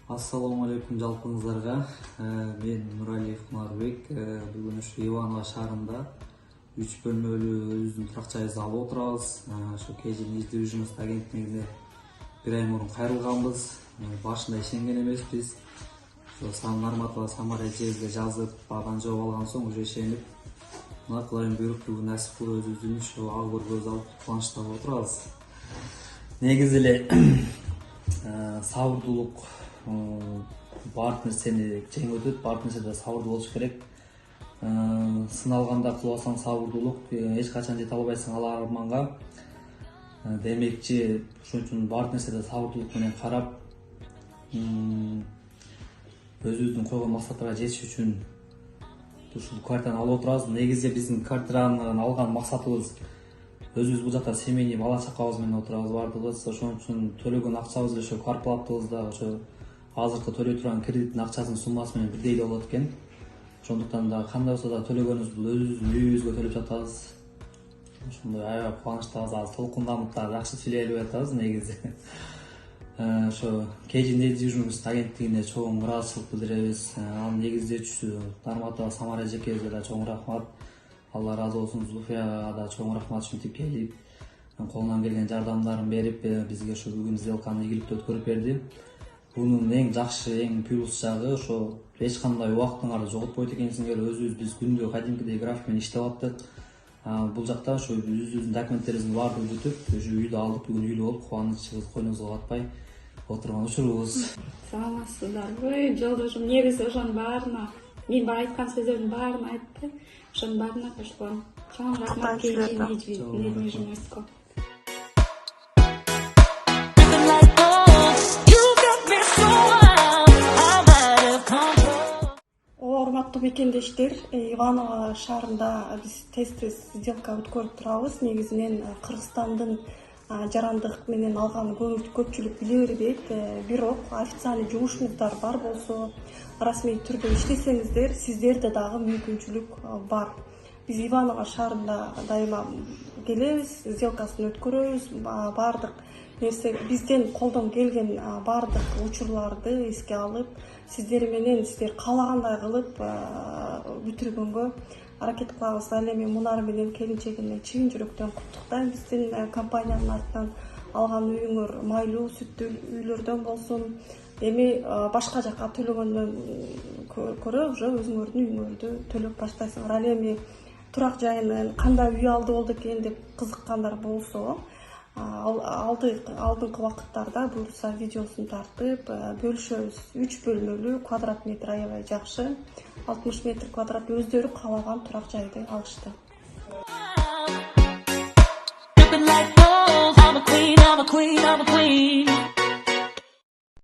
Ассаламу алейкум жалпыңыздарга. Мен Нуралиев Марбек. Бүгүн ушу Иваново шаарында 3 бөлмөлүү өзүбүздүн турак жайыбызды алып отурабыз. Ошо KG News агенттигине бир ай мурун кайрылганбыз. Башында ишенген эмеспиз. Ошо Сан Нарматова Самара эжебизге жазып, бадан жооп алган соң уже ишенип, мына Кудайдын буйрукту насип кылып өзүбүздүн ушу ал көргөбүздү алып кубанычта болуп отурабыз. Негизи эле сабырдуулук баардык нерсени жеңип өтөт, баардык нерседе сабырдуу болуш керек. Сыналганда кылбасаң сабырдуулук, эч качан жете албайсың ал арманга. Демекчи, ошон үчүн баардык нерседе сабырдуулук менен карап, өзүбүздүн койгон максаттарга жетиш үчүн ушул квартираны алып отурабыз. Негизи биздин квартираны алган максатыбыз өзүбүз бул жакта семейный бала чакабыз менен отурабыз баардыгыбыз. Ошон үчүн төлөгөн акчабыз ошо квартплатыбыз да ошо азыркы төлөй турган кредиттин акчасынын суммасы менен бирдей эле болот экен. Ошондуктан да кандай болсо да төлөгөнүбүз бул өзүбүздүн үйүбүзгө төлөп жатабыз. Ошондой аябай кубанычтабыз, азыр толкунданып да жакшы сүйлөй албай атабыз негизи. Ошо KG News агенттигине чоң ыраазычылык билдиребиз. Анын негиздөөчүсү Нарматова Самара эжекебизге да чоң рахмат. Алла ыраазы болсун. Зулфияга да чоң рахмат, ушинтип келип колунан келген жардамдарын берип бизге ушу бүгүн сделканы ийгиликтүү өткөрүп берди. Бунун эң жакшы, эң плюс жагы ошо эч кандай убактыңарды жоготпойт экенсиңер. Өзүбүз биз күндө кадимкидей график менен иштеп аттык. Бул жакта ошо өзүбүздүн документтерибиздин баардыгы бүтүп, ушу үйдү алдык, бүгүн үйлүү болуп, кубанычыбыз койнубузга батпай отурган учурубуз. Саламатсыздарбы? Жолдошум негизи ошонун баарына, мен баягы айткан сөздөрдүн баарын айтты. Ошонун баарына кошулган. Чоң рахмат KG News. Урматтуу мекендештер, Иваново шаарында биз тез сделка өткөрүп турабыз. Негизинен Кыргызстандын жарандык менен алган көпчүлүк биле бербейт. Бирок официальный жумушуңуздар бар болсо, расмий түрдө иштесеңиздер, сиздерде дагы мүмкүнчүлүк бар. Биз Иваново шаарында дайыма келебиз, сделкасын өткөрөбүз. Баардык нерсе бизден колдон келген баардык учурларды эске алып, сиздер менен сиздер каалагандай кылып бүтүргөнгө аракет кылабыз. Ал эми Мунар менен келинчегине чын жүрөктөн куттуктайм. Биздин компаниянын атынан алган үйүңөр майлуу, сүттүү үйлөрдөн болсун. Эми башка жака төлөгөндөн көрө уже өзүңөрдүн үйүңөрдү төлөп баштайсыңар. Ал эми турак жайынын кандай үй алды болду экен деп кызыккандар болсо, алдыңкы убакыттарда буюрса видеосун тартып бөлүшөбүз. 3 бөлмөлүү, квадрат метр аябай жакшы, 60 метр квадрат өздөрү каалаган турак жайды алышты.